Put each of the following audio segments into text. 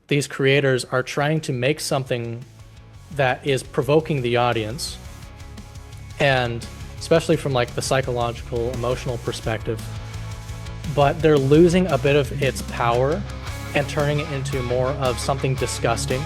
these creators are trying to make something that is provoking the audience, and especially from like the psychological, emotional perspective, but they're losing a bit of its power and turning it into more of something disgusting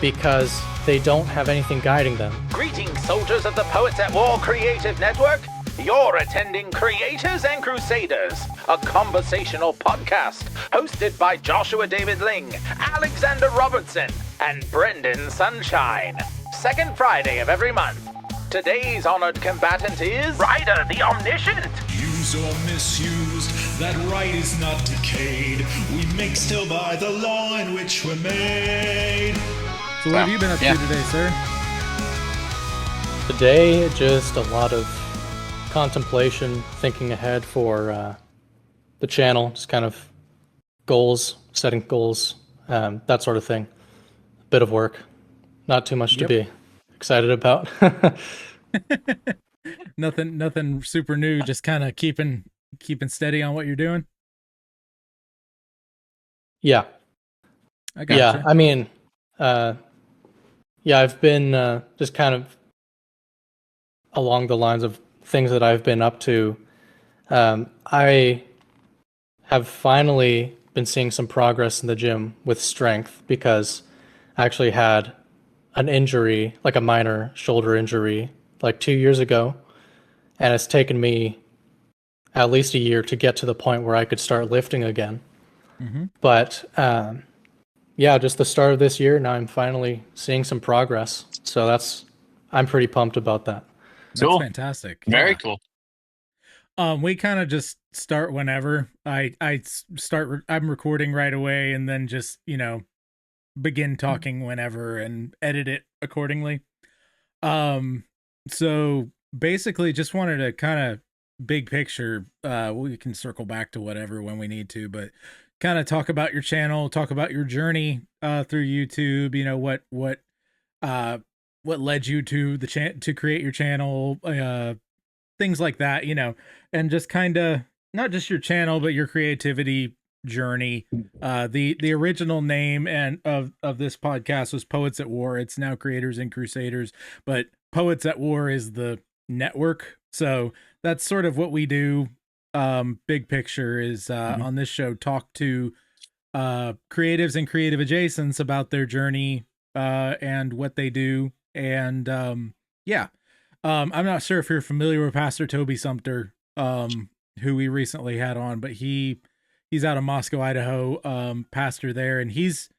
because they don't have anything guiding them. Greetings, soldiers of the Poets at War Creative Network. You're attending Creators and Crusaders, a conversational podcast hosted by Joshua David Ling, Alexander Robertson, and Brendan Sunshine. Second Friday of every month. Today's honored combatant is Ryder, the Omniscient. Use or misuse, that right is not decayed. We make still by the law in which we're made. So what have you been up to today, sir? Today, just a lot of contemplation, thinking ahead for the channel, just kind of goals, setting goals, that sort of thing. A bit of work, not too much to be excited about. Nothing super new, just kind of keeping steady on what you're doing. Yeah. I got you. I mean, I've been just kind of along the lines of things that I've been up to. I have finally been seeing some progress in the gym with strength because I actually had an injury, like a minor shoulder injury, like 2 years ago. And it's taken me at least a year to get to the point where I could start lifting again. Mm-hmm. But just the start of this year, now I'm finally seeing some progress. So I'm pretty pumped about that. That's fantastic. Very cool. We kind of just start whenever I'm recording right away and then just, begin talking whenever and edit it accordingly. So basically just wanted to kind of big picture, we can circle back to whatever when we need to, but kind of talk about your channel, talk about your journey through YouTube, what led you to to create your channel, things like that, and just kind of not just your channel, but your creativity journey. The original name of this podcast was Poets at War. It's now Creators and Crusaders, but Poets at War is the network. So that's sort of what we do. Big picture is on this show, talk to creatives and creative adjacents about their journey and what they do. And I'm not sure if you're familiar with Pastor Toby Sumter, who we recently had on, but he's out of Moscow, Idaho, pastor there, and he's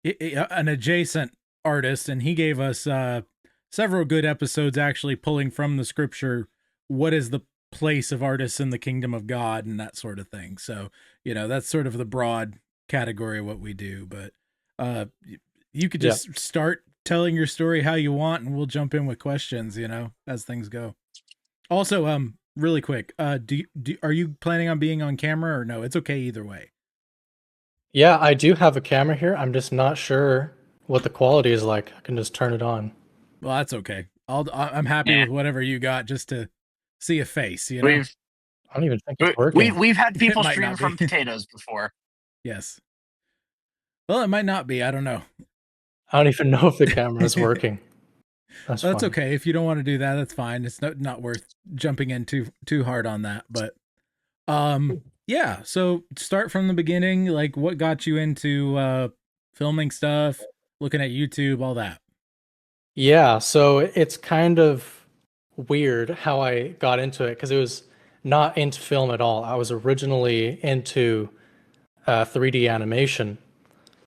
an adjacent artist, and he gave us several good episodes actually pulling from the scripture what is the place of artists in the kingdom of God and that sort of thing. So that's sort of the broad category of what we do, but you could just start telling your story how you want, and we'll jump in with questions, as things go. Also, really quick, are you planning on being on camera or no? It's okay either way. Yeah, I do have a camera here. I'm just not sure what the quality is like. I can just turn it on. Well, that's okay. I'm happy with whatever you got, just to see a face. I don't even think it's working. We've had people stream from potatoes before. Yes. Well, it might not be. I don't know. I don't even know if the camera is working. That's okay. If you don't want to do that, that's fine. It's not worth jumping in too hard on that. But so start from the beginning. Like, what got you into filming stuff, looking at YouTube, all that? Yeah, so it's kind of weird how I got into it because it was not into film at all. I was originally into 3D animation.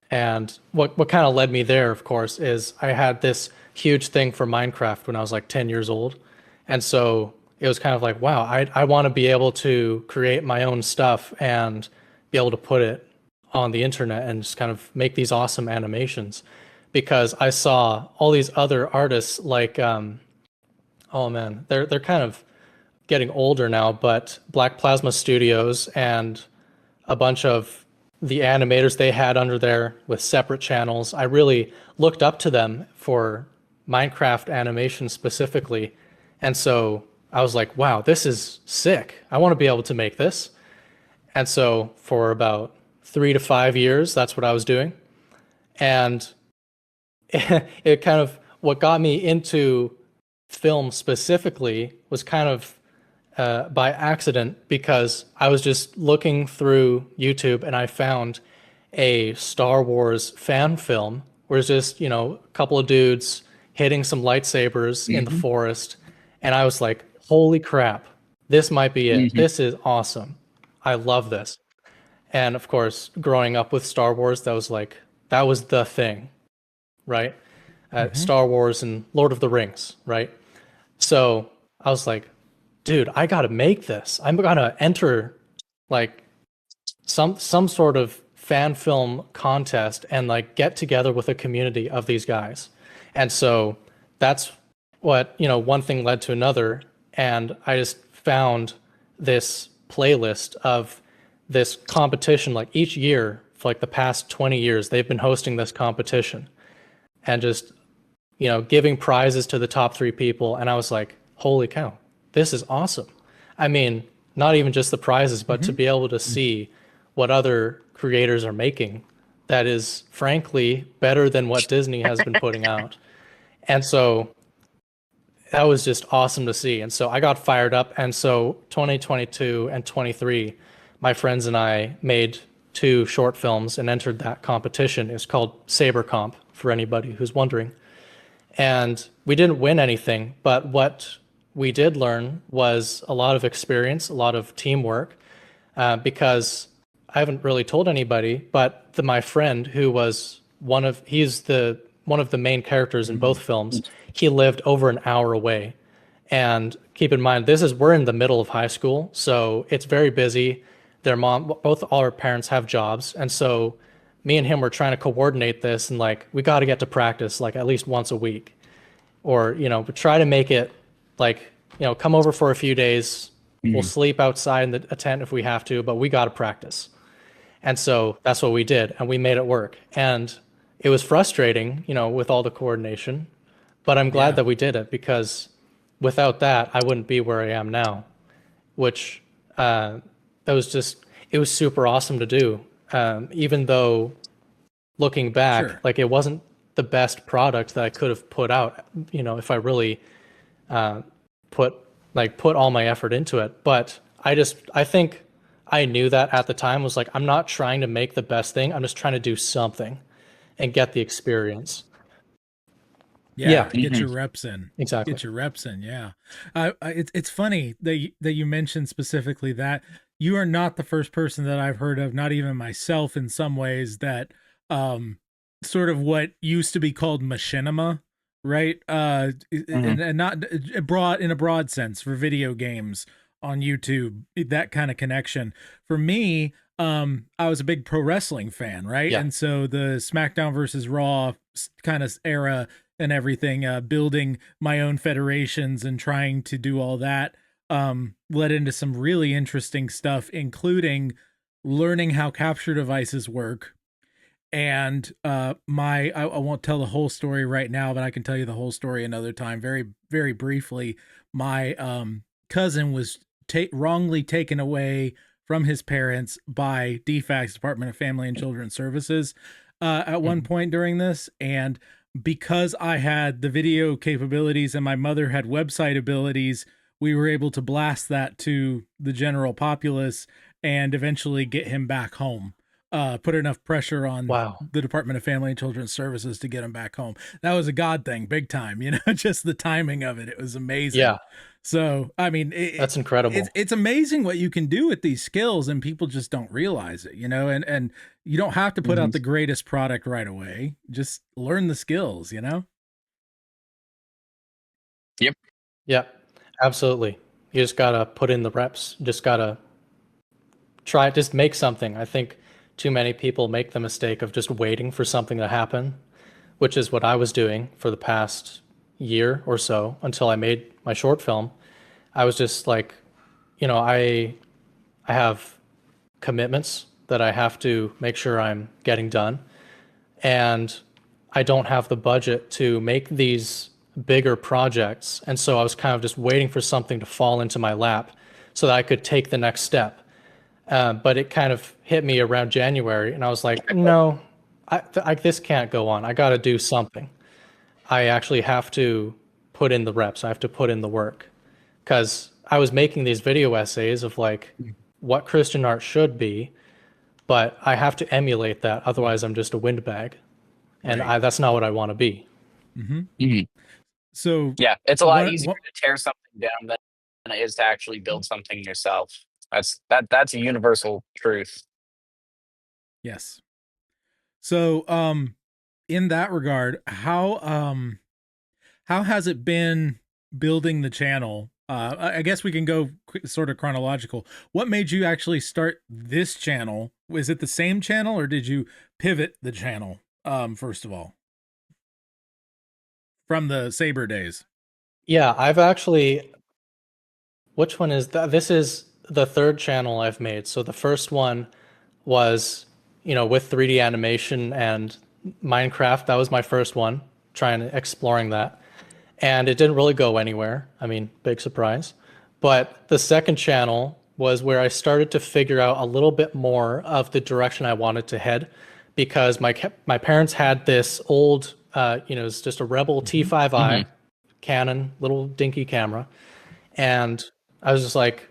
And what kind of led me there, of course, is I had this huge thing for Minecraft when I was like 10 years old. And so it was kind of like, wow, I want to be able to create my own stuff and be able to put it on the internet and just kind of make these awesome animations. Because I saw all these other artists like, they're kind of getting older now, but Black Plasma Studios and a bunch of the animators they had under there with separate channels. I really looked up to them for Minecraft animation specifically. And so I was like, wow, this is sick. I want to be able to make this. And so for about 3 to 5 years, that's what I was doing. And it kind of, what got me into film specifically was kind of by accident, because I was just looking through YouTube and I found a Star Wars fan film where it's just, you know, a couple of dudes hitting some lightsabers in the forest. And I was like, holy crap, this might be it. This is awesome. I love this. And of course, growing up with Star Wars, that was the thing, right? Star Wars and Lord of the Rings, right? So I was like, dude, I gotta make this. I'm gonna enter like some sort of fan film contest and like get together with a community of these guys. And so that's what, you know, one thing led to another. And I just found this playlist of this competition. Like each year for like the past 20 years, they've been hosting this competition and just, you know, giving prizes to the top 3 people. And I was like, holy cow, this is awesome. I mean, not even just the prizes, but to be able to see what other creators are making that is frankly better than what Disney has been putting out. And so that was just awesome to see. And so I got fired up. And so 2022 and 23, my friends and I made 2 short films and entered that competition. It's called Saber Comp, for anybody who's wondering. And we didn't win anything, but what we did learn was a lot of experience, a lot of teamwork, because I haven't really told anybody, but my friend who was one of the main characters in both films, he lived over an hour away. And keep in mind, we're in the middle of high school, so it's very busy. Both our parents have jobs. And so me and him were trying to coordinate this, and like, we got to get to practice like at least once a week, or, you know, try to make it like, you know, come over for a few days. We'll sleep outside in a tent if we have to, but we got to practice. And so that's what we did, and we made it work. And it was frustrating, you know, with all the coordination, but I'm glad that we did it, because without that, I wouldn't be where I am now, which it was super awesome to do. Even though looking back, like, it wasn't the best product that I could have put out, you know, if I really put all my effort into it. But I think I knew that at the time, was like, I'm not trying to make the best thing. I'm just trying to do something and get the experience. Get your reps in. Exactly. Get your reps in. Yeah. It's funny that you mentioned specifically that you are not the first person that I've heard of, not even myself in some ways, that sort of what used to be called machinima, right? And not in a broad sense for video games on YouTube, that kind of connection. For me, I was a big pro wrestling fan, right? Yeah. And so the SmackDown versus Raw kind of era and everything, building my own federations and trying to do all that, led into some really interesting stuff, including learning how capture devices work. And I won't tell the whole story right now, but I can tell you the whole story another time. Very, very briefly, my cousin was wrongly taken away from his parents by DFACS, Department of Family and Children's Services, at one point during this. And because I had the video capabilities and my mother had website abilities, we were able to blast that to the general populace and eventually get him back home. Put enough pressure on the Department of Family and Children's Services to get him back home. That was a God thing, big time, you know, just the timing of it. It was amazing. Yeah. So, I mean, that's incredible. It's amazing what you can do with these skills, and people just don't realize it, you know, and you don't have to put out the greatest product right away. Just learn the skills, you know? Yep. Yeah, absolutely. You just got to put in the reps. You just got to try, just make something. I think too many people make the mistake of just waiting for something to happen, which is what I was doing for the past year or so until I made my short film. I was just like, you know, I have commitments that I have to make sure I'm getting done, and I don't have the budget to make these bigger projects. And so I was kind of just waiting for something to fall into my lap so that I could take the next step. But it kind of hit me around January, and I was like, no, this can't go on. I got to do something. I actually have to put in the reps. I have to put in the work, because I was making these video essays of like what Christian art should be, but I have to emulate that. Otherwise, I'm just a windbag, and Right. that's not what I want to be. So Yeah, it's a lot easier to tear something down than it is to actually build something yourself. That's a universal truth. Yes. So, in that regard, how has it been building the channel? I guess we can go sort of chronological. What made you actually start this channel? Was it the same channel, or did you pivot the channel? First of all, from the Saber days. Yeah, I've actually. Which one is that? This is the third channel I've made. So the first one was, with 3D animation and Minecraft. That was my first one, exploring that. And it didn't really go anywhere. I mean, big surprise. But the second channel was where I started to figure out a little bit more of the direction I wanted to head, because my parents had this old, it's just a Rebel T5i Canon little dinky camera, and I was just like,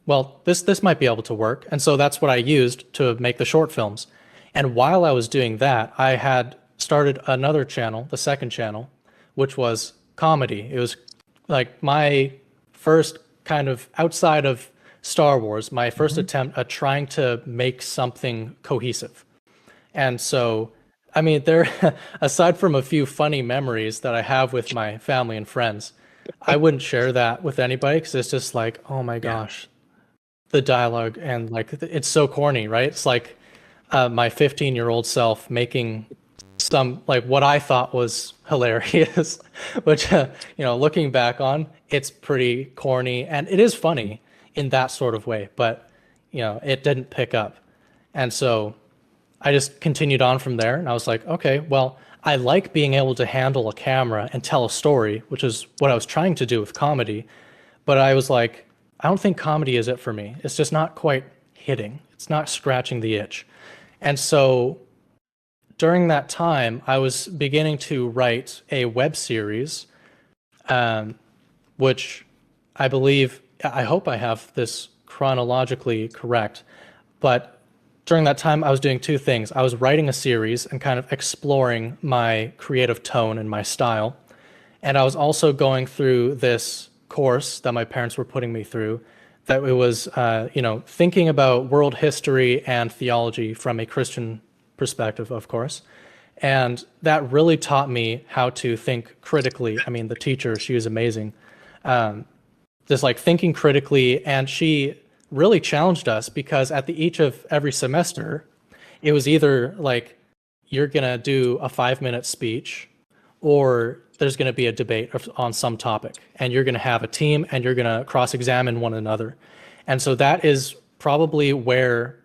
well, this might be able to work. And so that's what I used to make the short films. And while I was doing that, I had started another channel, the second channel, which was comedy. It was like my first kind of, outside of Star Wars, my first attempt at trying to make something cohesive. And so, I mean, aside from a few funny memories that I have with my family and friends, I wouldn't share that with anybody, because it's just like, oh my gosh, the dialogue, and like it's so corny, right? It's like my 15-year-old self making some, like, what I thought was hilarious, which looking back on, it's pretty corny, and it is funny in that sort of way, but it didn't pick up. And so I just continued on from there, and I was like, okay, well, I like being able to handle a camera and tell a story, which is what I was trying to do with comedy. But I was like, I don't think comedy is it for me. It's just not quite hitting. It's not scratching the itch. And so during that time, I was beginning to write a web series, which I hope I have this chronologically correct, but during that time, I was doing two things. I was writing a series and kind of exploring my creative tone and my style. And I was also going through this course that my parents were putting me through, that it was, thinking about world history and theology from a Christian perspective, of course. And that really taught me how to think critically. I mean, the teacher, she was amazing. Just like thinking critically, and she really challenged us, because at each of every semester, it was either like, you're gonna do a 5-minute speech, or there's gonna be a debate on some topic, and you're gonna have a team, and you're gonna cross-examine one another. And so that is probably where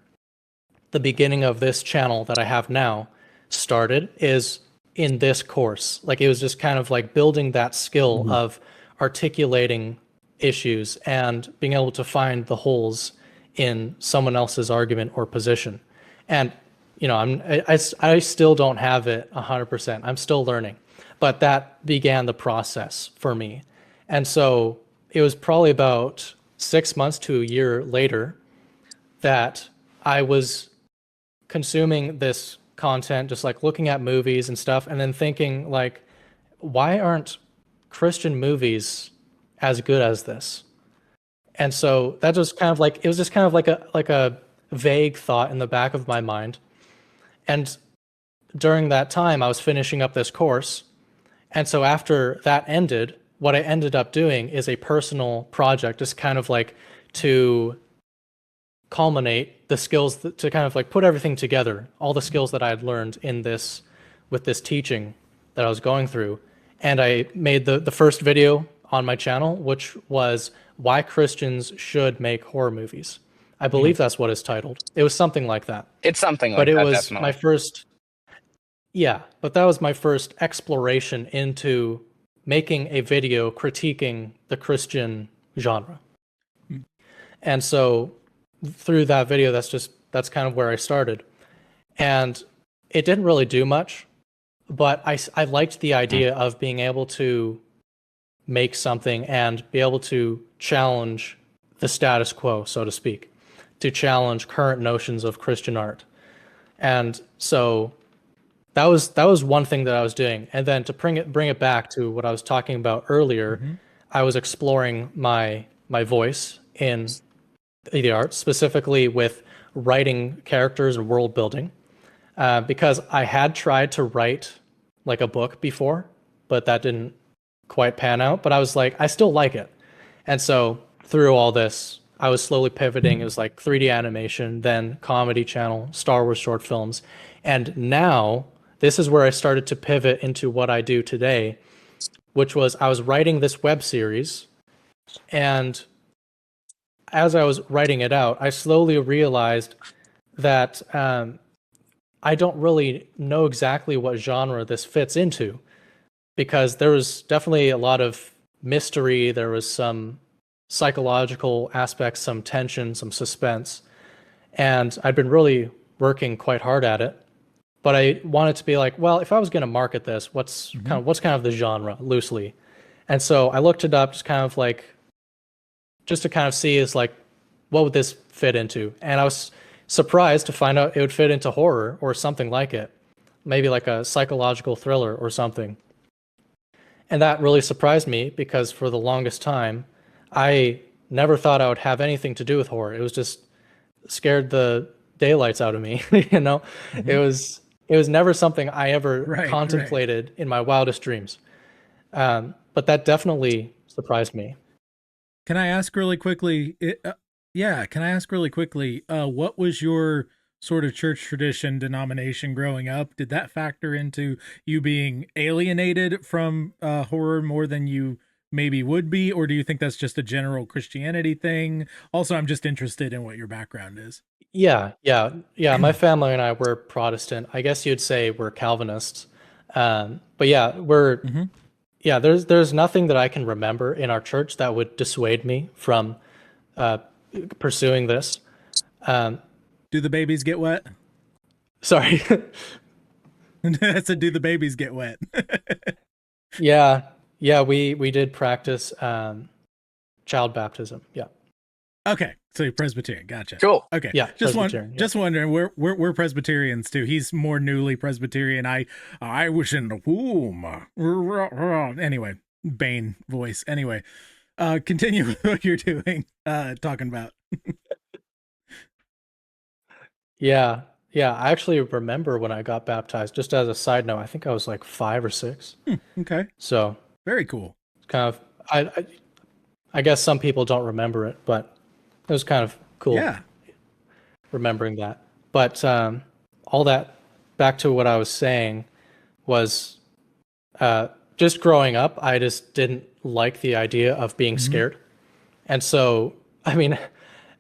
the beginning of this channel that I have now started, is in this course. Like, it was just kind of like building that skill of articulating issues and being able to find the holes in someone else's argument or position. And I still don't have it 100%. I'm still learning, but that began the process for me. And so it was probably about 6 months to a year later that I was consuming this content, just like looking at movies and stuff, and then thinking like, why aren't Christian movies as good as this? And so that was kind of like, it was just kind of like a vague thought in the back of my mind. And during that time, I was finishing up this course. And so after that ended, what I ended up doing is a personal project, just kind of like to culminate the skills, to kind of like put everything together, all the skills that I had learned with this teaching that I was going through. And I made the first video on my channel, which was why Christians should make horror movies. I believe that's what it's titled. It was something like that. It's something like that. But it that, was definitely. my first, but that was my first exploration into making a video critiquing the Christian genre. And so through that video, that's kind of where I started. And it didn't really do much, but I liked the idea of being able to make something and be able to challenge the status quo, so to speak, to challenge current notions of Christian art. And so that was one thing that I was doing. And then to bring it back to what I was talking about earlier, I was exploring my voice in the arts, specifically with writing characters and world building, because I had tried to write like a book before, but that didn't quite pan out. But I was like, I still like it. And so through all this, I was slowly pivoting. It was like 3D animation, then comedy channel, Star Wars short films. And now this is where I started to pivot into what I do today, which was I was writing this web series. And as I was writing it out, I slowly realized that I don't really know exactly what genre this fits into, because there was definitely a lot of mystery. There was some psychological aspects, some tension, some suspense. And I'd been really working quite hard at it. But I wanted to be like, well, if I was going to market this, what's kind of the genre loosely? And so I looked it up, just to kind of see is like, what would this fit into? And I was surprised to find out it would fit into horror or something like it, maybe like a psychological thriller or something. And that really surprised me, because for the longest time, I never thought I would have anything to do with horror. It was just scared the daylights out of me. You know, it was never something I ever contemplated in my wildest dreams. But that definitely surprised me. Can I ask really quickly? What was your sort of church tradition denomination growing up? Did that factor into you being alienated from horror more than you maybe would be? Or do you think that's just a general Christianity thing? Also, I'm just interested in what your background is. Yeah. My family and I were Protestant. I guess you'd say we're Calvinists. But yeah, there's nothing that I can remember in our church that would dissuade me from pursuing this. Do the babies get wet? Sorry. I said, do the babies get wet? Yeah, we did practice child baptism. Yeah. Okay, so you're Presbyterian. Gotcha. Cool. Okay. Yeah. Just wondering. We're Presbyterians too. He's more newly Presbyterian. I was in the womb. Anyway, Bane voice. Anyway, continue with what you're doing. Talking about. Yeah. I actually remember when I got baptized. Just as a side note, I think I was like 5 or 6. Okay. So very cool. Kind of, I guess some people don't remember it, but it was kind of cool. Yeah. Remembering that. But all that, back to what I was saying, was just growing up, I just didn't like the idea of being scared. And so, I mean,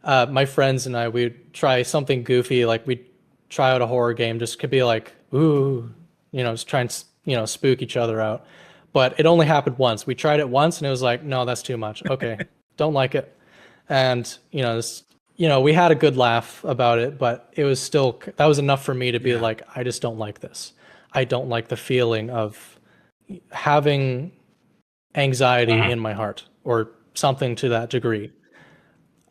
my friends and I, we'd try something goofy, like we'd try out a horror game, just could be like, ooh, just try and, spook each other out. But it only happened once. We tried it once and it was like, no, that's too much. Okay, don't like it. And, we had a good laugh about it, but it was still, that was enough for me to be like, I just don't like this. I don't like the feeling of having anxiety in my heart or something to that degree.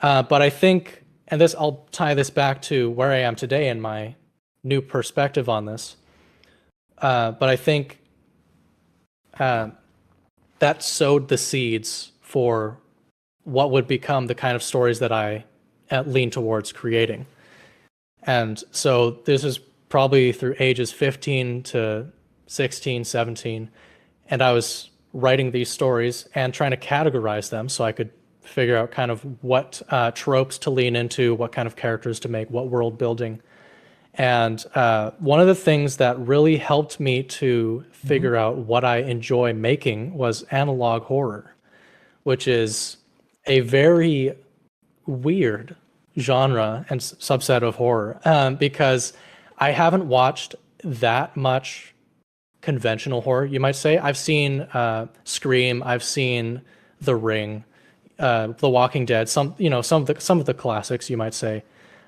But I think, and I'll tie this back to where I am today and my new perspective on this. But I think that sowed the seeds for what would become the kind of stories that I lean towards creating. And so this is probably through ages 15 to 16, 17. And I was writing these stories and trying to categorize them so I could figure out kind of what tropes to lean into, what kind of characters to make, what world building. And one of the things that really helped me to figure out what I enjoy making was analog horror, which is a very weird genre and subset of horror, because I haven't watched that much conventional horror, you might say. I've seen Scream, I've seen The Ring, The Walking Dead, some of the classics, you might say.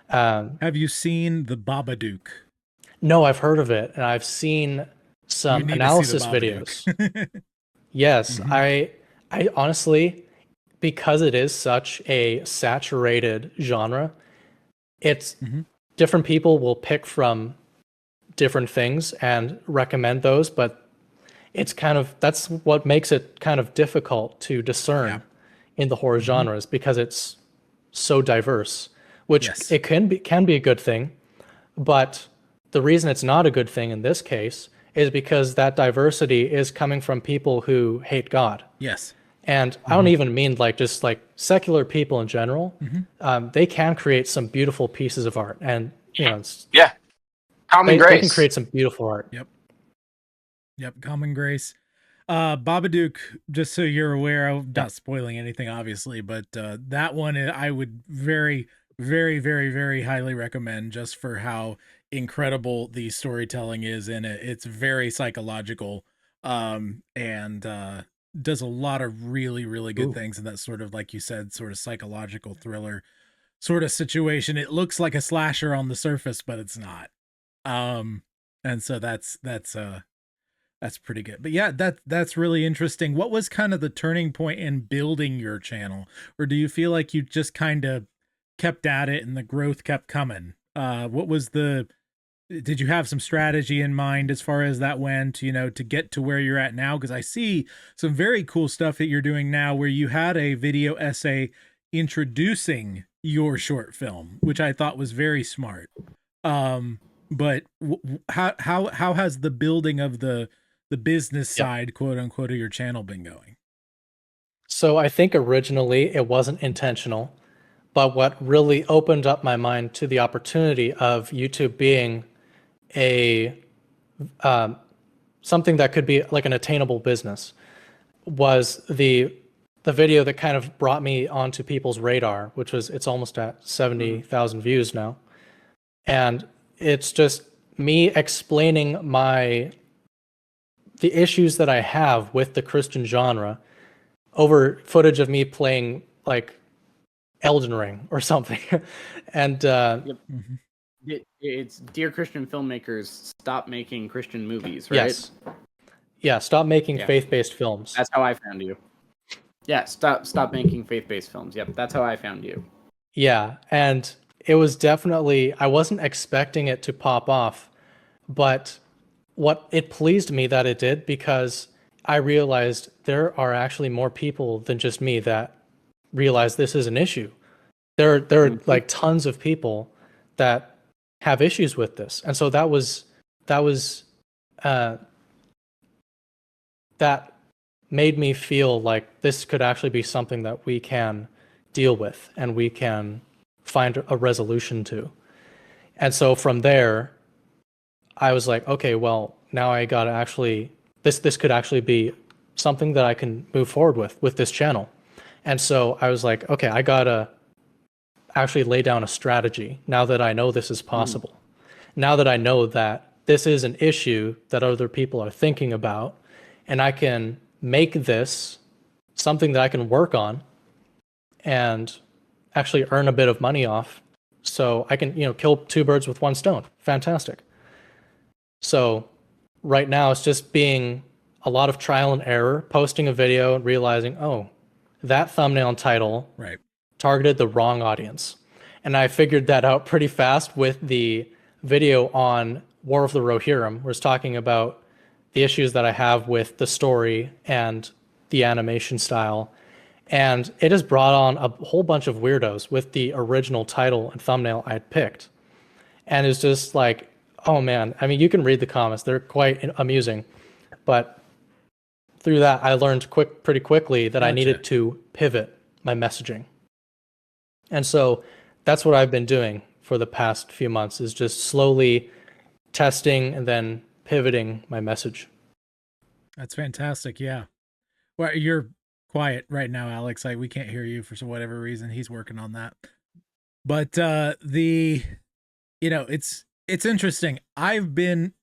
Have you seen The Babadook? No, I've heard of it, and I've seen some You need to see the analysis videos. Babadook. Yes, Mhm. I honestly, because it is such a saturated genre, it's Mhm. different people will pick from different things and recommend those, but it's kind of that's what makes it kind of difficult to discern in the horror genres because it's so diverse, which Yes. it can be a good thing, but the reason it's not a good thing in this case is because that diversity is coming from people who hate God. Yes. And I don't even mean like just like secular people in general. They can create some beautiful pieces of art, and Yeah. Common they can grace. create some beautiful art. Yep. Yep. Common grace. Babadook, just so you're aware, I'm not spoiling anything, obviously, but that one I would very, very, very, very highly recommend just for how incredible the storytelling is in it. It's very psychological, and does a lot of really, really good Ooh. things in that sort of, like you said, sort of psychological thriller sort of situation. It looks like a slasher on the surface, but it's not. And so that's pretty good. But yeah, that's really interesting. What was kind of the turning point in building your channel? Or do you feel like you just kind of kept at it and the growth kept coming? What was did you have some strategy in mind as far as that went, to get to where you're at now? Because I see some very cool stuff that you're doing now where you had a video essay introducing your short film, which I thought was very smart. But how has the building of the business side, quote unquote, of your channel been going? So I think originally it wasn't intentional, but what really opened up my mind to the opportunity of YouTube being a something that could be like an attainable business was the video that kind of brought me onto people's radar, which was it's almost at 70,000 views now. And it's just me explaining the issues that I have with the Christian genre over footage of me playing like Elden Ring or something. And It's Dear Christian Filmmakers, stop making Christian movies, right? yes. Yeah, stop making faith-based films. That's how I found you. Yeah, stop making faith-based films. Yep, that's how I found you. Yeah, and it was definitely I wasn't expecting it to pop off, but what it pleased me that it did because I realized there are actually more people than just me that realize this is an issue. There are like tons of people that have issues with this, and so that made me feel like this could actually be something that we can deal with and we can find a resolution to. And so from there, I was like, okay, well, now I gotta actually this could actually be something that I can move forward with this channel. And so I was like, okay, I gotta actually lay down a strategy now that I know this is possible. Now that I know that this is an issue that other people are thinking about, and I can make this something that I can work on and actually earn a bit of money off. So I can, kill two birds with one stone. Fantastic. So right now it's just being a lot of trial and error, posting a video and realizing, oh, that thumbnail and title targeted the wrong audience. And I figured that out pretty fast with the video on War of the Rohirrim, where it's talking about the issues that I have with the story and the animation style. And it has brought on a whole bunch of weirdos with the original title and thumbnail I had picked. And it's just like, oh man, I mean, you can read the comments. They're quite amusing. But through that, I learned pretty quickly that I needed to pivot my messaging. And so that's what I've been doing for the past few months, is just slowly testing and then pivoting my message. That's fantastic. Yeah. Well, you're quiet right now, Alex. We can't hear you for whatever reason. He's working on that. But it's interesting. I've been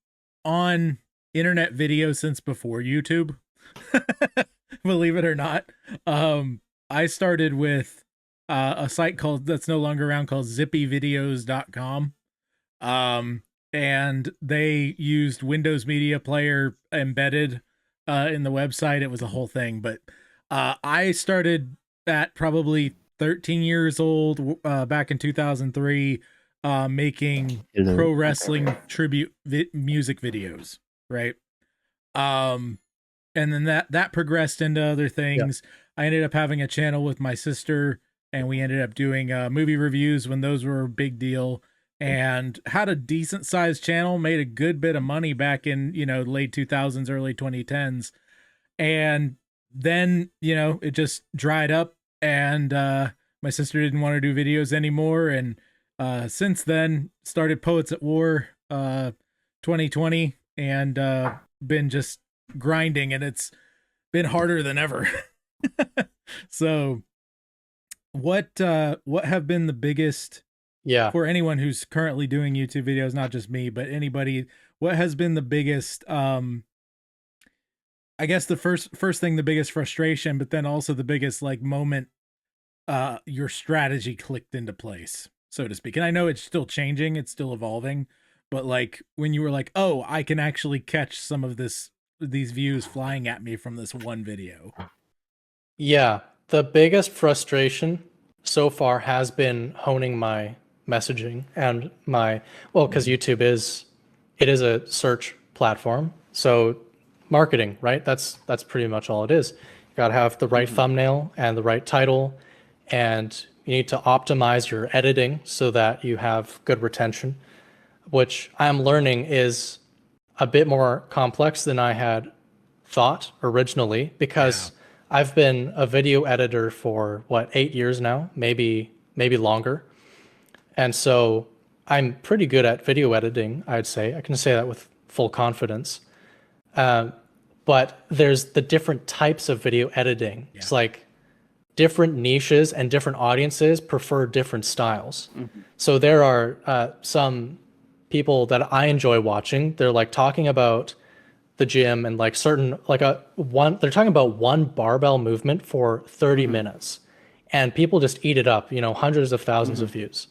on internet video since before YouTube. Believe it or not. I started with a site that's no longer around called zippyvideos.com. and they used Windows Media Player embedded in the website. It was a whole thing, but I started at probably 13 years old back in 2003, making pro wrestling tribute music videos, right? And then that progressed into other things. I ended up having a channel with my sister, and we ended up doing movie reviews when those were a big deal, and had a decent sized channel, made a good bit of money back in, late 2000s, early 2010s. And then, it just dried up, and my sister didn't want to do videos anymore. And since then, started Poets at War 2020, and been just grinding, and it's been harder than ever. So what have been the biggest, for anyone who's currently doing YouTube videos, not just me, but anybody, what has been the biggest, I guess the first thing, the biggest frustration, but then also the biggest like moment your strategy clicked into place, so to speak? And I know it's still changing, it's still evolving, but like when you were like, oh, I can actually catch some of these views flying at me from this one video. Yeah, the biggest frustration so far has been honing my messaging and because YouTube is a search platform, so marketing, right? That's pretty much all it is. You got to have the right thumbnail and the right title, and you need to optimize your editing so that you have good retention, which I'm learning is a bit more complex than I had thought originally, because I've been a video editor for 8 years now, maybe longer. And so I'm pretty good at video editing, I'd say. I can say that with full confidence. But there's the different types of video editing. Yeah. It's like different niches and different audiences prefer different styles. So there are some people that I enjoy watching. They're like talking about the gym and like certain, they're talking about one barbell movement for 30 minutes, and people just eat it up, hundreds of thousands of views.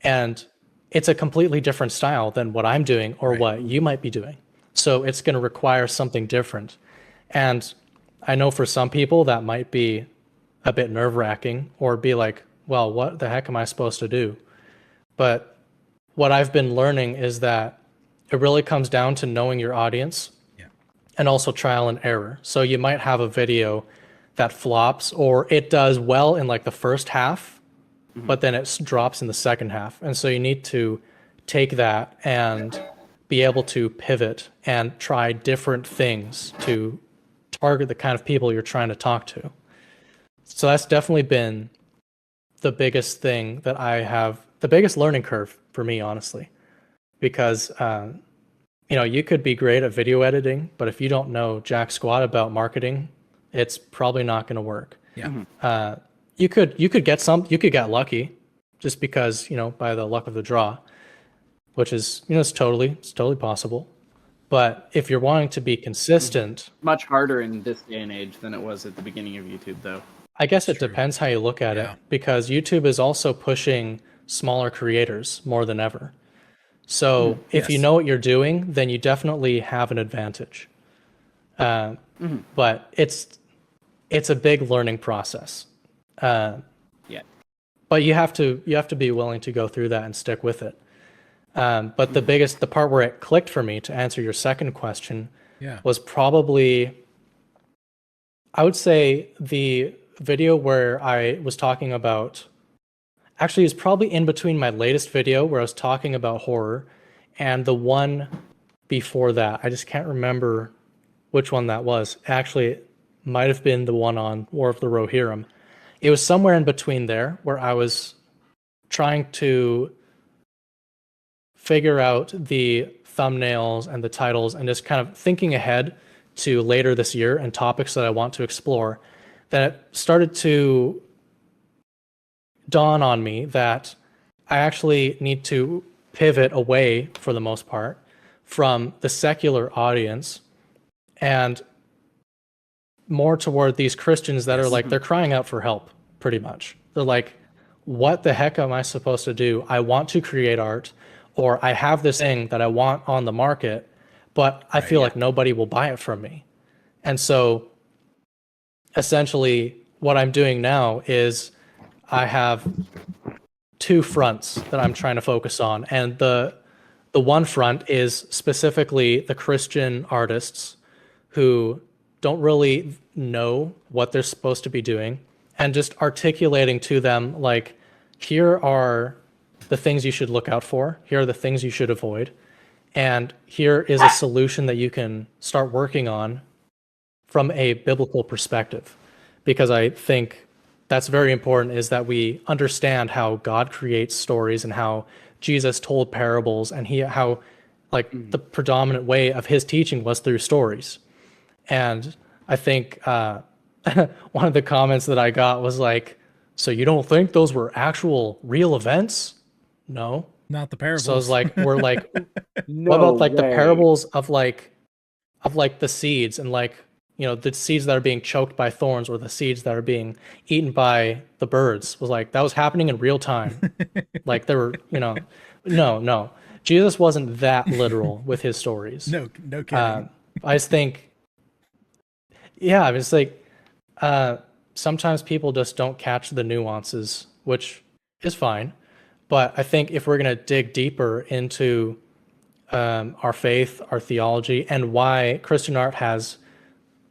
And it's a completely different style than what I'm doing or what you might be doing. So it's going to require something different. And I know for some people that might be a bit nerve-wracking, or be like, well, what the heck am I supposed to do? But what I've been learning is that it really comes down to knowing your audience, and also trial and error. So you might have a video that flops, or it does well in like the first half, but then it drops in the second half. And so you need to take that and be able to pivot and try different things to target the kind of people you're trying to talk to. So that's definitely been the biggest thing that the biggest learning curve for me, honestly, because you could be great at video editing, but if you don't know jack squat about marketing, it's probably not going to work. Yeah. You could get lucky, just because, by the luck of the draw, which is, it's totally possible. But if you're wanting to be consistent, much harder in this day and age than it was at the beginning of YouTube, though. I guess it depends how you look at it, because YouTube is also pushing smaller creators more than ever. So if you know what you're doing, then you definitely have an advantage. But it's a big learning process. But you have to be willing to go through that and stick with it. But the part where it clicked for me, to answer your second question, was probably, I would say, the video where I was talking about, actually it's probably in between my latest video where I was talking about horror and the one before that. I just can't remember which one that was. Actually, it might have been the one on War of the Rohirrim. It was somewhere in between there, where I was trying to figure out the thumbnails and the titles and just kind of thinking ahead to later this year and topics that I want to explore. Then it started to dawn on me that I actually need to pivot away, for the most part, from the secular audience and more toward these Christians that are like, they're crying out for help, pretty much. They're like, what the heck am I supposed to do? I want to create art, or I have this thing that I want on the market, but I feel like nobody will buy it from me. And so essentially what I'm doing now is I have two fronts that I'm trying to focus on. And the one front is specifically the Christian artists who don't really know what they're supposed to be doing, and just articulating to them, like, here are the things you should look out for, here are the things you should avoid, and here is a solution that you can start working on from a biblical perspective. Because I think that's very important, is that we understand how God creates stories and how Jesus told parables, and how the predominant way of his teaching was through stories. And I think one of the comments that I got was like, so you don't think those were actual real events? No. Not the parables. So I was like, we're like, No what about like the way. parables of the seeds, and the seeds that are being choked by thorns, or the seeds that are being eaten by the birds? Was like, that was happening in real time. Like there were, no. Jesus wasn't that literal with his stories. No kidding. I just think, I was like, sometimes people just don't catch the nuances, which is fine. But I think if we're going to dig deeper into our faith, our theology, and why Christian art has,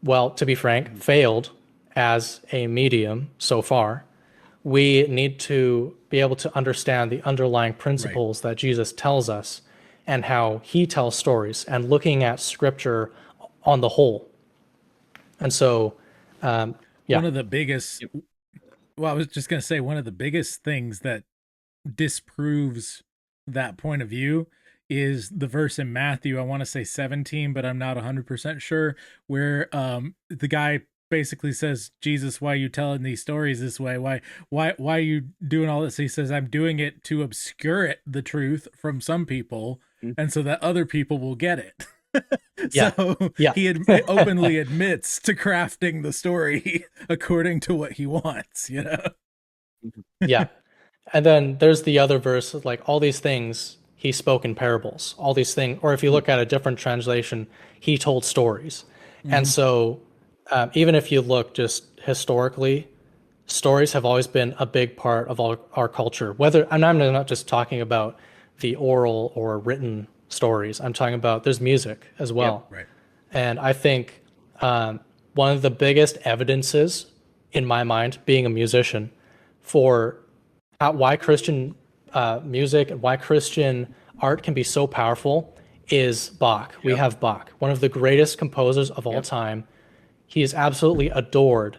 well, to be frank, failed as a medium so far, we need to be able to understand the underlying principles that Jesus tells us, and how he tells stories, and looking at scripture on the whole. And so, one of the biggest, I was just going to say, one of the biggest things that disproves that point of view is the verse in Matthew, I want to say 17, but I'm not 100% sure, where the guy basically says, Jesus, why are you telling these stories this way? Why are you doing all this? He says, I'm doing it to obscure the truth from some people, and so that other people will get it. He openly admits to crafting the story according to what he wants, Yeah. And then there's the other verse, like, all these things he spoke in parables, all these things, or if you look at a different translation, he told stories. And so even if you look just historically, stories have always been a big part of our culture. And I'm not just talking about the oral or written stories. I'm talking about, there's music as well. Right. And I think one of the biggest evidences, in my mind, being a musician, for why Christian music and why Christian art can be so powerful is Bach. We have Bach, one of the greatest composers of all time. He is absolutely adored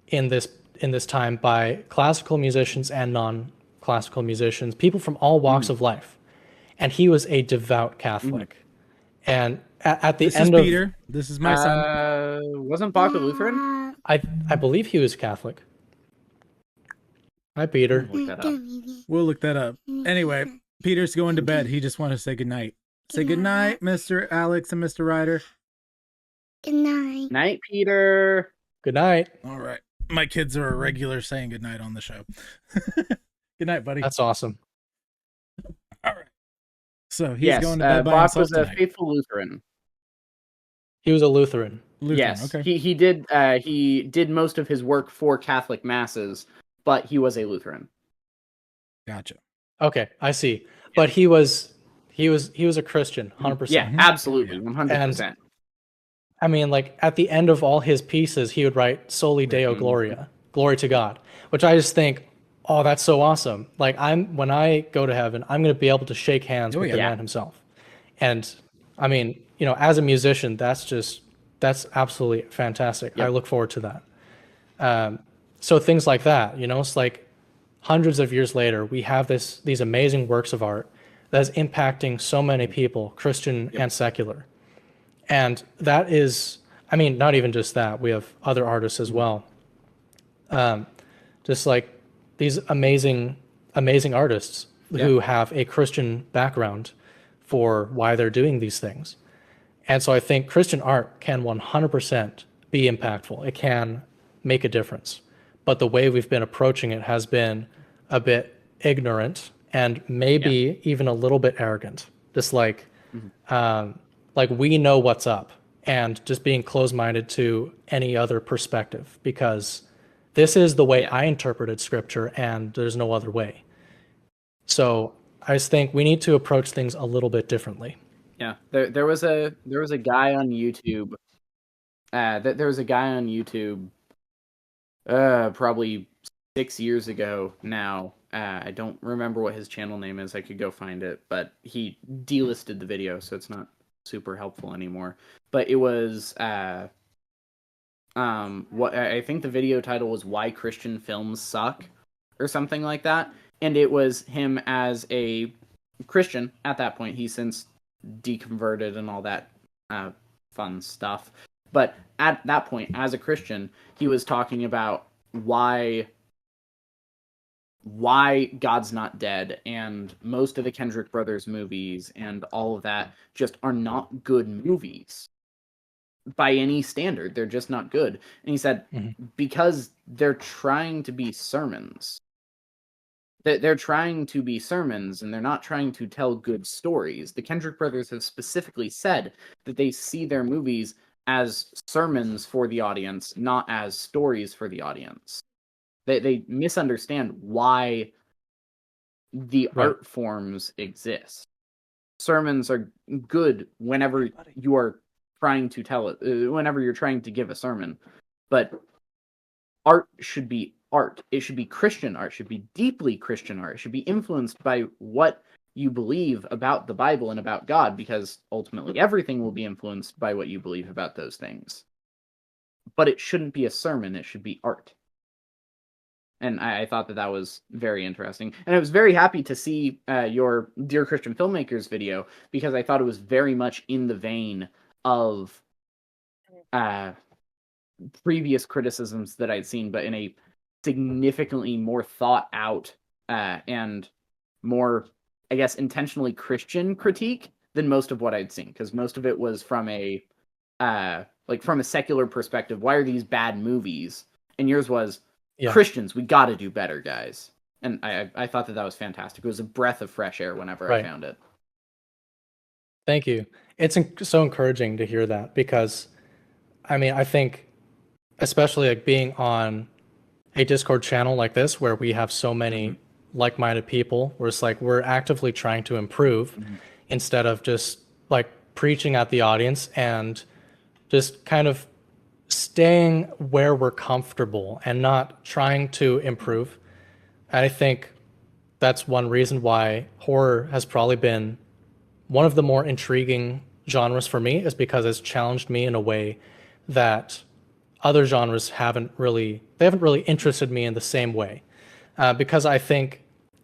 in this time by classical musicians and non-classical musicians, people from all walks of life. And he was a devout Catholic. And at the end of Peter, this is my son. Wasn't Bach a Lutheran? I believe he was Catholic. Hi, Peter. We'll look that up. Anyway, Peter's going to bed. He just wanted to say goodnight. Say goodnight, Mr. Alex and Mr. Ryder. Good night. Night, Peter. Good night. All right. My kids are a regular saying goodnight on the show. Good night, buddy. That's awesome. All right. So he's going to bed by Bach himself was a tonight. faithful Lutheran. He was a Lutheran. Yes, okay. he did most of his work for Catholic masses, but he was a Lutheran. Gotcha. Okay, I see. But he was a Christian, 100%. Yeah, absolutely, 100%. I mean, like, at the end of all his pieces, he would write Soli Deo Gloria, glory to God, which I just think, oh, that's so awesome. Like, when I go to heaven, I'm going to be able to shake hands with the man himself. And I mean, as a musician, that's absolutely fantastic. I look forward to that. So things like that, it's like hundreds of years later, we have these amazing works of art that is impacting so many people, Christian and secular. And that is, I mean, not even just that, we have other artists as well. Just like these amazing artists who have a Christian background for why they're doing these things. And so I think Christian art can 100% be impactful. It can make a difference. But the way we've been approaching it has been a bit ignorant and maybe even a little bit arrogant. Just like we know what's up, and just being closed-minded to any other perspective, because this is the way I interpreted scripture, and there's no other way. So I just think we need to approach things a little bit differently. Yeah, there was a guy on YouTube. There was a guy on YouTube, probably 6 years ago now. I don't remember what his channel name is. I could go find it, but he delisted the video, so it's not super helpful anymore. But it was what I think the video title was "Why Christian Films Suck" or something like that, and it was him as a Christian at that point. He's since deconverted and all that fun stuff. But at that point, as a Christian, he was talking about why God's not dead, and most of the Kendrick brothers movies and all of that just are not good movies by any standard. They're just not good. And he said, because they're trying to be sermons. They're trying to be sermons, and they're not trying to tell good stories. The Kendrick brothers have specifically said that they see their movies as sermons for the audience, not as stories for the audience. They misunderstand why the art forms exist. Sermons are good whenever you are trying to tell it, whenever you're trying to give a sermon. But art should be art. It should be Christian art. It should be deeply Christian art. It should be influenced by what you believe about the Bible and about God, because ultimately everything will be influenced by what you believe about those things. But it shouldn't be a sermon. It should be art. And I thought that was very interesting. And I was very happy to see your Dear Christian Filmmakers video, because I thought it was very much in the vein of previous criticisms that I'd seen, but in a significantly more thought out and more, I guess, intentionally Christian critique than most of what I'd seen. Because most of it was from a secular perspective. Why are these bad movies? And yours was, Christians, we got to do better, guys. And I thought that was fantastic. It was a breath of fresh air whenever I found it. Thank you. It's so encouraging to hear that, because, I mean, I think, especially like being on a Discord channel like this, where we have so many like-minded people, where it's like we're actively trying to improve instead of just like preaching at the audience and just kind of staying where we're comfortable and not trying to improve. And I think that's one reason why horror has probably been one of the more intriguing genres for me, is because it's challenged me in a way that other genres haven't really interested me in the same way. Because I think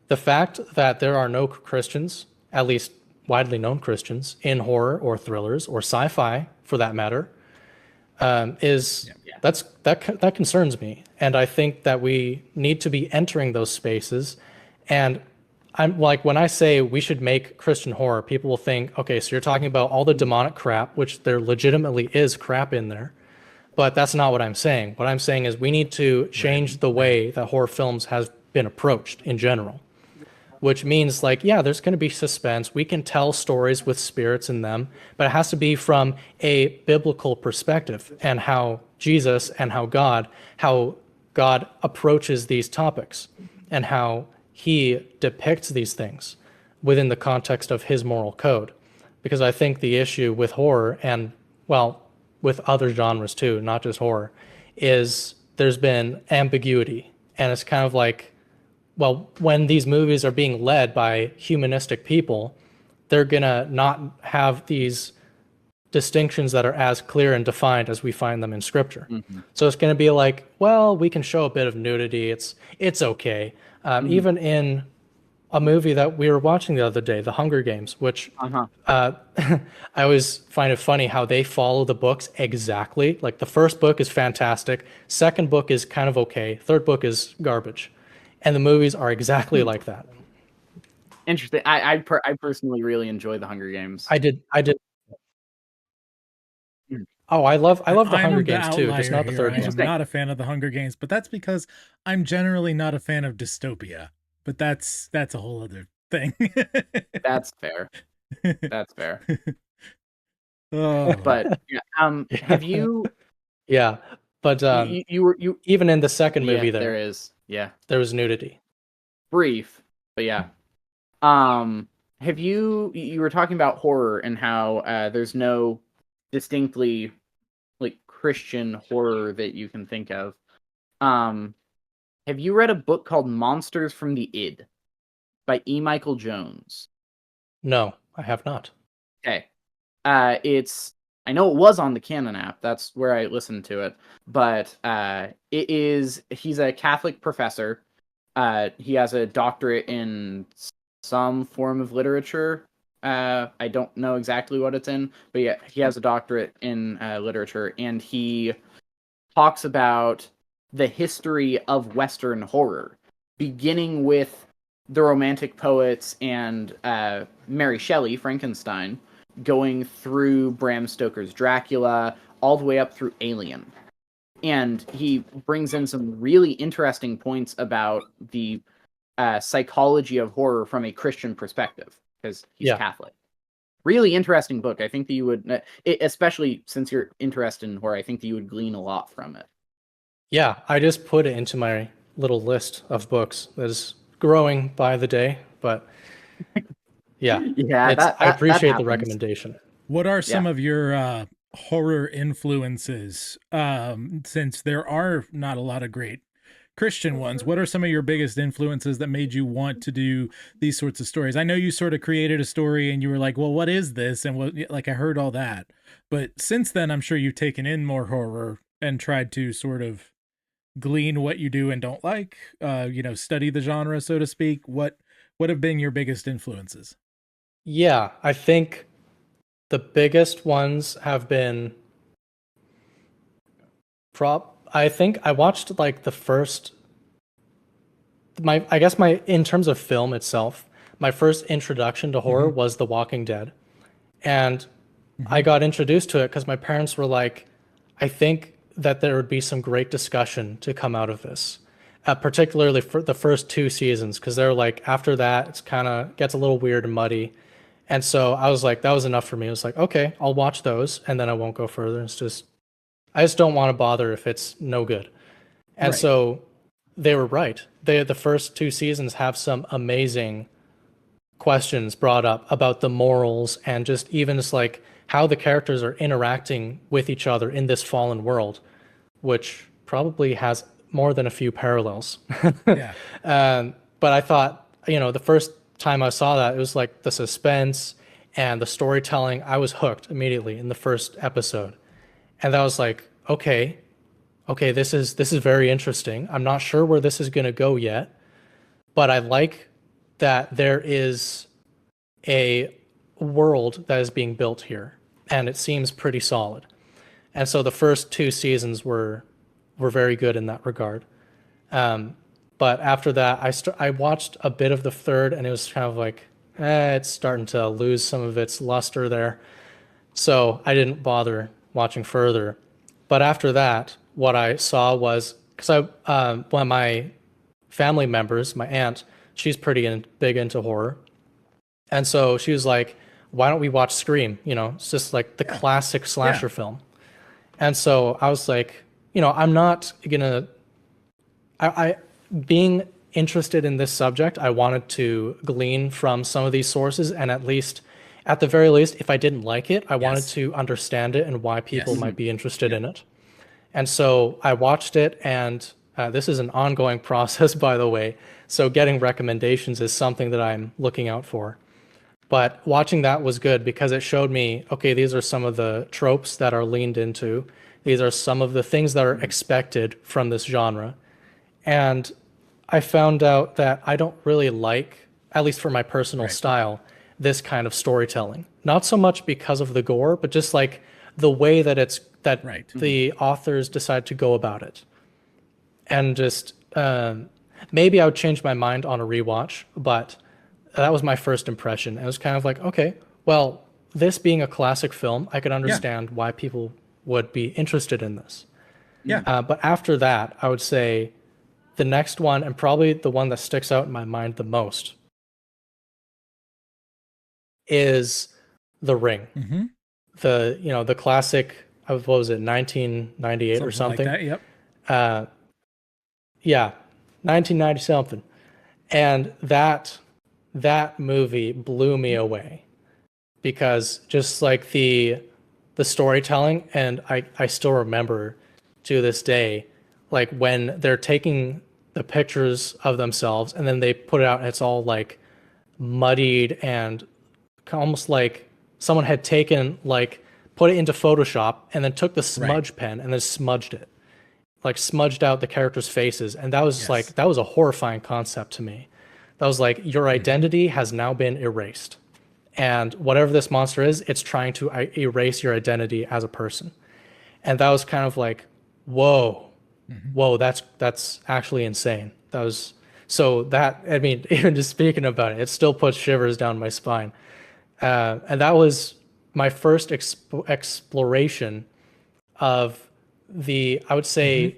the fact that there are no Christians, at least widely known Christians, in horror or thrillers or sci-fi for that matter, that concerns me. And I think that we need to be entering those spaces. And I'm like, when I say we should make Christian horror, people will think, okay, so you're talking about all the demonic crap, which there legitimately is crap in there. But that's not what I'm saying. What I'm saying is we need to change the way that horror films has been approached in general, which means like, yeah, there's going to be suspense. We can tell stories with spirits in them, but it has to be from a biblical perspective, and how Jesus and how God approaches these topics and how he depicts these things within the context of his moral code. Because I think the issue with horror, and well, with other genres too, not just horror, is there's been ambiguity. And it's kind of like, well, when these movies are being led by humanistic people, they're gonna not have these distinctions that are as clear and defined as we find them in scripture. So it's gonna be like, well, we can show a bit of nudity, it's okay. Even in a movie that we were watching the other day, The Hunger Games, which I always find it funny how they follow the books exactly. Like the first book is fantastic, second book is kind of okay, third book is garbage. And the movies are exactly like that. Interesting. I personally really enjoy The Hunger Games. I did. Oh, I love The Hunger Games too, just not the third one. I'm not a fan of The Hunger Games, but that's because I'm generally not a fan of dystopia. But that's a whole other thing. That's fair. That's fair. Oh, But yeah, have you Yeah, but you were you even in the second yeah, movie, there is. Yeah. there was nudity. Brief, but yeah. Have you were talking about horror and how there's no distinctly like Christian horror that you can think of. Have you read a book called Monsters from the Id by E. Michael Jones? No, I have not. Okay. It's I know it was on the Canon app. That's where I listened to it. But he's a Catholic professor. He has a doctorate in some form of literature. I don't know exactly what it's in, but yeah, he has a doctorate in literature, and he talks about the history of Western horror, beginning with the Romantic poets and Mary Shelley, Frankenstein, going through Bram Stoker's Dracula, all the way up through Alien. And he brings in some really interesting points about the psychology of horror from a Christian perspective, because he's Catholic. Really interesting book. I think that you would, especially since you're interested in horror, I think that you would glean a lot from it. Yeah, I just put it into my little list of books that is growing by the day, but yeah, I appreciate the recommendation. what are some of your horror influences? Since there are not a lot of great Christian ones, what are some of your biggest influences that made you want to do these sorts of stories? I know you sort of created a story and you were like, well, what is this? And what, like, I heard all that, but since then, I'm sure you've taken in more horror and tried to sort of glean what you do and don't like, study the genre, so to speak. What have been your biggest influences? Yeah, I think the biggest ones have been I think I watched like the first in terms of film itself, my first introduction to horror was The Walking Dead. And I got introduced to it because my parents were like, I think that there would be some great discussion to come out of this, particularly for the first 2 seasons, because they're like, after that, it's kind of gets a little weird and muddy. And so I was like, that was enough for me. I was like, okay, I'll watch those and then I won't go further. I just don't want to bother if it's no good. And so they were right. The first 2 seasons have some amazing questions brought up about the morals and just even just like how the characters are interacting with each other in this fallen world, which probably has more than a few parallels. Yeah. But I thought, the first time I saw that, it was like the suspense and the storytelling. I was hooked immediately in the first episode. And I was like, okay, this is very interesting. I'm not sure where this is going to go yet, but I like that there is a world that is being built here, and it seems pretty solid. And so the first 2 seasons were very good in that regard. But after that, I watched a bit of the third, and it was kind of like, it's starting to lose some of its luster there. So I didn't bother watching further. But after that, what I saw was, because one of my family members, my aunt, she's pretty big into horror. And so she was like, why don't we watch Scream? It's just like the classic slasher film. And so I was like, I'm not gonna, being interested in this subject, I wanted to glean from some of these sources, and at the very least, if I didn't like it, I wanted to understand it and why people might be interested in it. And so I watched it, and this is an ongoing process, by the way. So getting recommendations is something that I'm looking out for. But watching that was good because it showed me, okay, these are some of the tropes that are leaned into. These are some of the things that are expected from this genre. And I found out that I don't really like, at least for my personal style, this kind of storytelling. Not so much because of the gore, but just like the way that the authors decide to go about it. And just maybe I would change my mind on a rewatch, but that was my first impression. It was kind of like, okay, well, this being a classic film, I could understand why people would be interested in this. Yeah. But after that, I would say the next one, and probably the one that sticks out in my mind the most, is The Ring. Mm-hmm. The classic of, what was it, 1998 or something? Like that, yep. Yeah, 1990 something. And that movie blew me away, because just like the storytelling, and I still remember to this day, like when they're taking the pictures of themselves and then they put it out and it's all like muddied and almost like someone had taken, like, put it into Photoshop and then took the smudge pen and then smudged it, like smudged out the characters' faces. And that was like, that was a horrifying concept to me. That was like, your identity has now been erased. And whatever this monster is, it's trying to erase your identity as a person. And that was kind of like, whoa, that's actually insane. That was, so that, I mean, even just speaking about it, it still puts shivers down my spine. And that was my first exploration of I would say,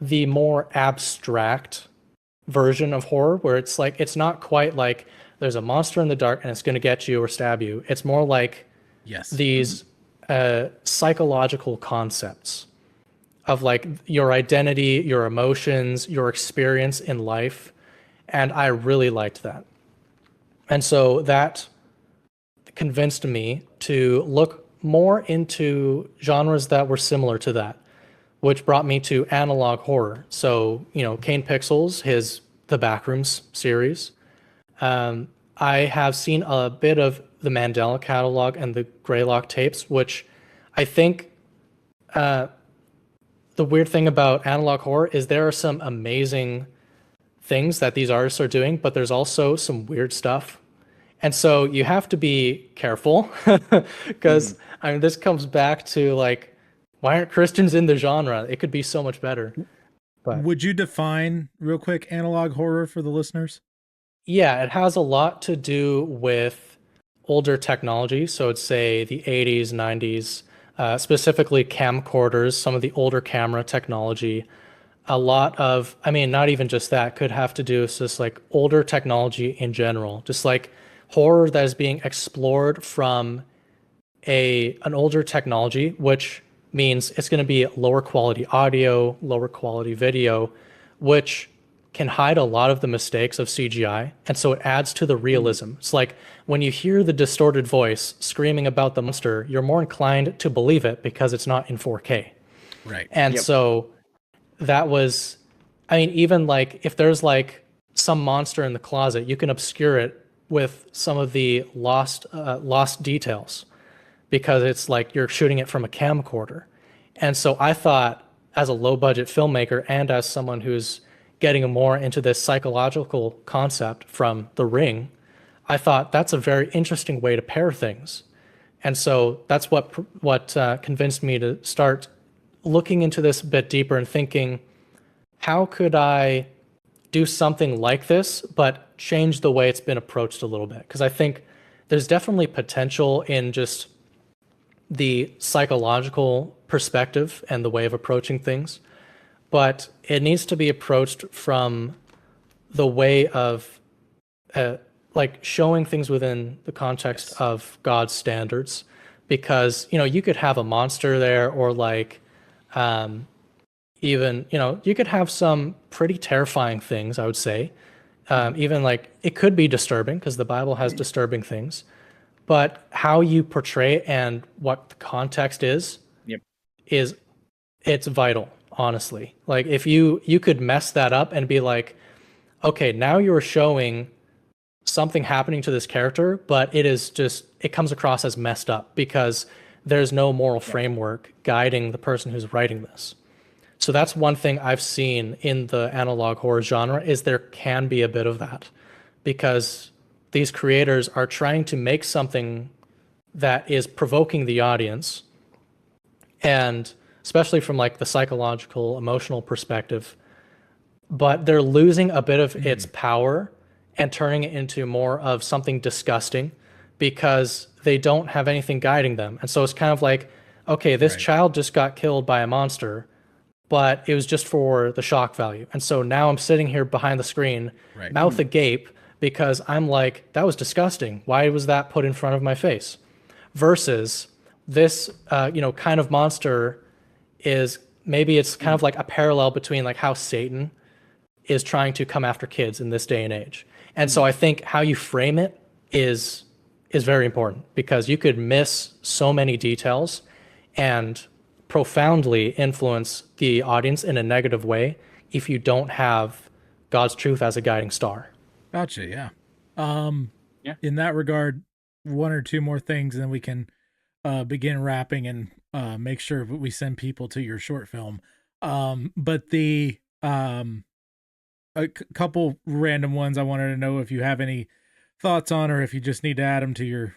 the more abstract version of horror, where it's like, it's not quite like there's a monster in the dark and it's going to get you or stab you. It's more like these psychological concepts of like your identity, your emotions, your experience in life. And I really liked that. And so that convinced me to look more into genres that were similar to that, which brought me to analog horror. So, Kane Pixels, the Backrooms series. I have seen a bit of the Mandela catalog and the Greylock tapes, which I think the weird thing about analog horror is there are some amazing things that these artists are doing, but there's also some weird stuff. And so you have to be careful, because I mean, this comes back to like, why aren't Christians in the genre? It could be so much better. But would you define real quick analog horror for the listeners? Yeah, it has a lot to do with older technology. So it's, say, the 80s, 90s, specifically camcorders, some of the older camera technology. A lot of, I mean, not even just that, could have to do with just like older technology in general. Just like horror that is being explored from an older technology, which means it's going to be lower quality audio, lower quality video, which can hide a lot of the mistakes of CGI. And so it adds to the realism. It's like when you hear the distorted voice screaming about the monster, you're more inclined to believe it because it's not in 4K. Right. And so that was, I mean, even like if there's like some monster in the closet, you can obscure it with some of the lost details, because it's like you're shooting it from a camcorder. And so I thought, as a low budget filmmaker and as someone who's getting more into this psychological concept from The Ring, I thought that's a very interesting way to pair things. And so that's what convinced me to start looking into this a bit deeper and thinking, how could I do something like this, but change the way it's been approached a little bit? Because I think there's definitely potential in just the psychological perspective and the way of approaching things, but it needs to be approached from the way of like showing things within the context of God's standards. Because you could have a monster there, or like even you could have some pretty terrifying things, I would say. Even like it could be disturbing, because the Bible has disturbing things, but how you portray it and what the context is it's vital, honestly. Like if you could mess that up and be like, okay, now you're showing something happening to this character, but it comes across as messed up because there's no moral framework guiding the person who's writing this. So that's one thing I've seen in the analog horror genre, is there can be a bit of that, because these creators are trying to make something that is provoking the audience, and especially from like the psychological, emotional perspective, but they're losing a bit of its power and turning it into more of something disgusting because they don't have anything guiding them. And so it's kind of like, okay, this child just got killed by a monster, but it was just for the shock value. And so now I'm sitting here behind the screen, mouth agape, because I'm like, that was disgusting. Why was that put in front of my face? Versus this, kind of monster is maybe it's kind of like a parallel between like how Satan is trying to come after kids in this day and age. And so I think how you frame it is very important, because you could miss so many details and profoundly influence the audience in a negative way if you don't have God's truth as a guiding star. Gotcha. Yeah. Yeah. In that regard, one or two more things, and then we can begin wrapping and make sure we send people to your short film. But the couple random ones I wanted to know if you have any thoughts on, or if you just need to add them to your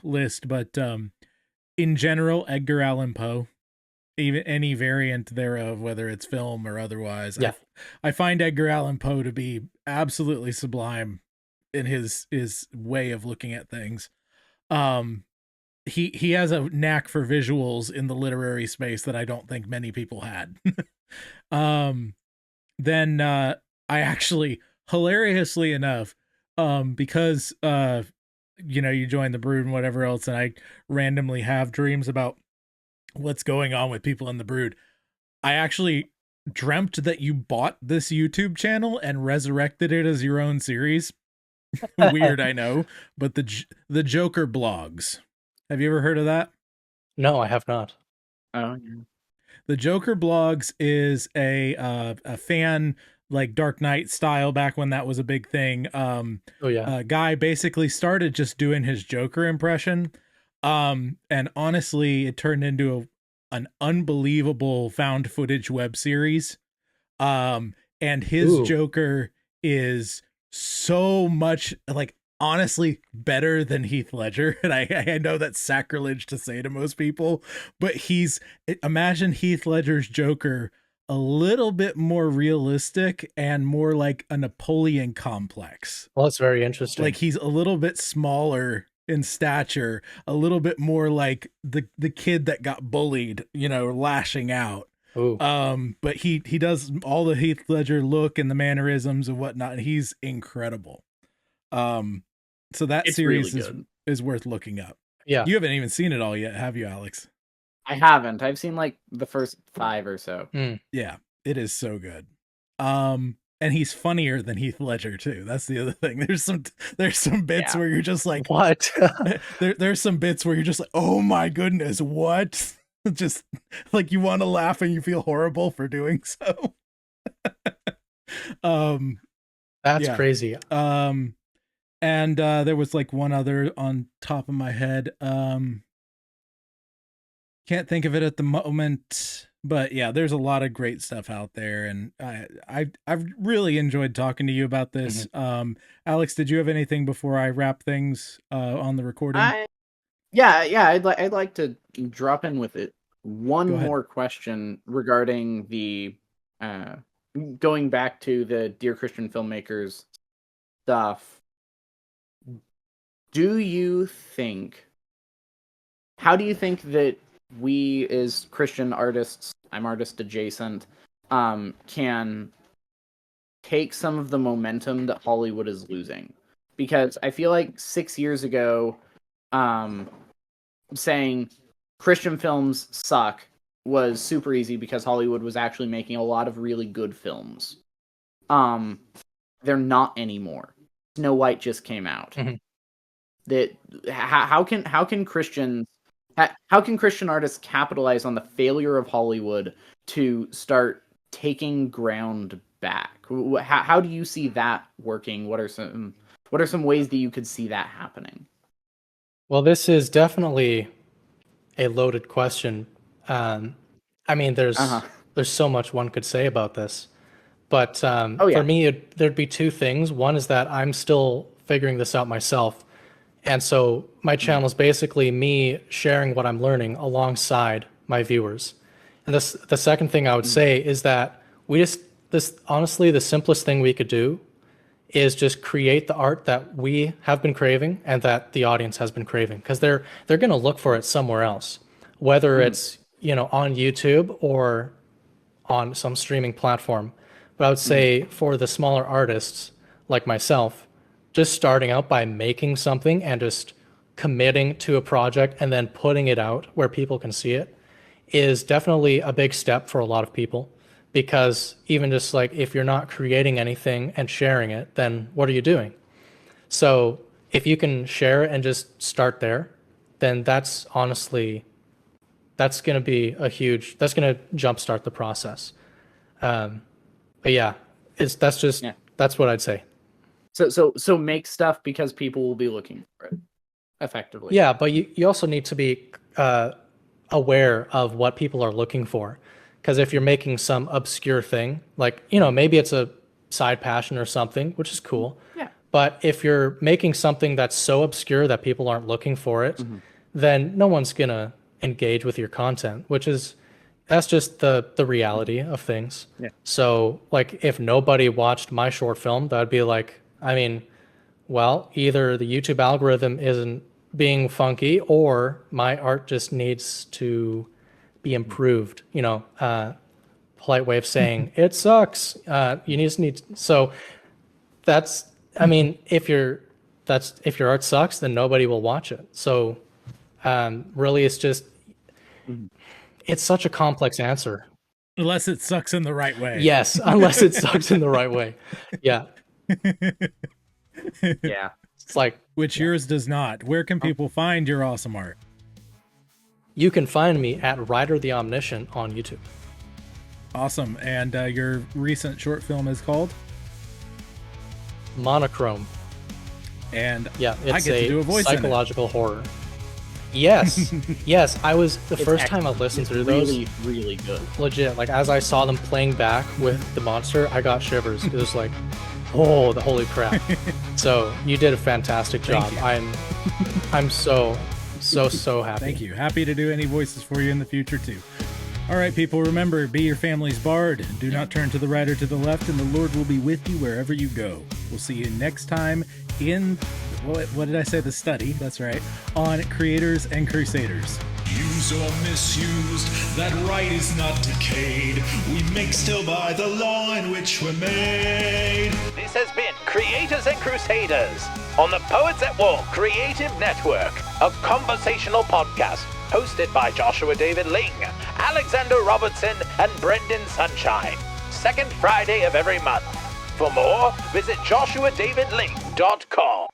list. But in general, Edgar Allan Poe, even any variant thereof, whether it's film or otherwise, Yeah. I find Edgar Allan Poe to be absolutely sublime in his way of looking at things. He has a knack for visuals in the literary space that I don't think many people had. Then I actually, hilariously enough, because you join the Brood and whatever else, and I randomly have dreams about what's going on with people in the Brood. I actually dreamt that you bought this YouTube channel and resurrected it as your own series. Weird, I know, but the Joker blogs. Have you ever heard of that? No, I have not. Oh, yeah. The Joker blogs is a fan, like Dark Knight style, back when that was a big thing. Oh yeah. Guy basically started just doing his Joker impression. And honestly, it turned into an unbelievable found footage web series. And his Ooh. Joker is so much, like, honestly better than Heath Ledger. And I know that's sacrilege to say to most people, but imagine Heath Ledger's Joker a little bit more realistic and more like a Napoleon complex. Well, that's very interesting. Like, he's a little bit smaller in stature, a little bit more like the kid that got bullied, lashing out. Ooh. But he does all the Heath Ledger look and the mannerisms and whatnot, and he's incredible. So that It's series really good. is worth looking up. Yeah. You haven't even seen it all yet, have you, Alex? I haven't. I've seen like the first 5 or so. Yeah, it is so good. And he's funnier than Heath Ledger too. That's the other thing. There's some bits where you're just like, What? there's some bits where you're just like, oh my goodness, what? Just like you want to laugh and you feel horrible for doing so. That's Yeah. crazy. And there was like one other on top of my head. Can't think of it at the moment, but yeah, there's a lot of great stuff out there, and I've really enjoyed talking to you about this. Alex, did you have anything before I wrap things on the recording? I'd like to drop in with it. One Go ahead. more question regarding the going back to the Dear Christian Filmmakers stuff. How do you think that we as Christian artists, I'm artist adjacent, can take some of the momentum that Hollywood is losing? Because I feel like 6 years ago, saying Christian films suck was super easy because Hollywood was actually making a lot of really good films. They're not anymore. Snow White just came out. That how can Christian artists capitalize on the failure of Hollywood to start taking ground back? How do you see that working? What are some ways that you could see that happening? Well, this is definitely a loaded question. I mean, there's so much one could say about this, but for me, there'd be two things. One is that I'm still figuring this out myself, and so my channel is basically me sharing what I'm learning alongside my viewers. And the second thing I would say is that honestly, the simplest thing we could do is just create the art that we have been craving and that the audience has been craving, because they're going to look for it somewhere else, whether it's on YouTube or on some streaming platform. But I would say for the smaller artists like myself, just starting out by making something and just committing to a project and then putting it out where people can see it is definitely a big step for a lot of people. Because even just like if you're not creating anything and sharing it, then what are you doing? So if you can share it and just start there, then that's honestly, that's going to be that's going to jumpstart the process. But yeah, that's what I'd say. So make stuff because people will be looking for it effectively. Yeah, but you also need to be aware of what people are looking for. Because if you're making some obscure thing, like, maybe it's a side passion or something, which is cool. Yeah. But if you're making something that's so obscure that people aren't looking for it, then no one's going to engage with your content, that's just the reality of things. Yeah. So, like, if nobody watched my short film, that would be like, well, either the YouTube algorithm isn't being funky or my art just needs to be improved, polite way of saying it sucks. So that's, if your art sucks, then nobody will watch it. So really it's just, it's such a complex answer. Unless it sucks in the right way. Yes, unless it sucks in the right way. Yeah. Yeah. It's like, which yours does not. Where can people find your awesome art? You can find me at Ryder the Omniscient on YouTube. Awesome. And your recent short film is called? Monochrome. And yeah, it's I get to do a voice psychological horror. Yes, yes. I was the first time I listened through those. Really, really good. Legit. Like as I saw them playing back with the monster, I got shivers. It was like, oh, the holy crap! So you did a fantastic job. I'm so happy. Thank you. Happy to do any voices for you in the future too. All right, people, remember, be your family's bard. Do not turn to the right or to the left, and the Lord will be with you wherever you go. We'll see you next time in, what did I say? The study. That's right. On Creators and Crusaders. Used or misused, that right is not decayed. We make still by the law in which we're made. This has been Creators and Crusaders on the Poets at War Creative Network, a conversational podcast hosted by Joshua David Ling, Alexander Robertson, and Brendan Sunshine. Second Friday of every month. For more, visit joshuadavidling.com.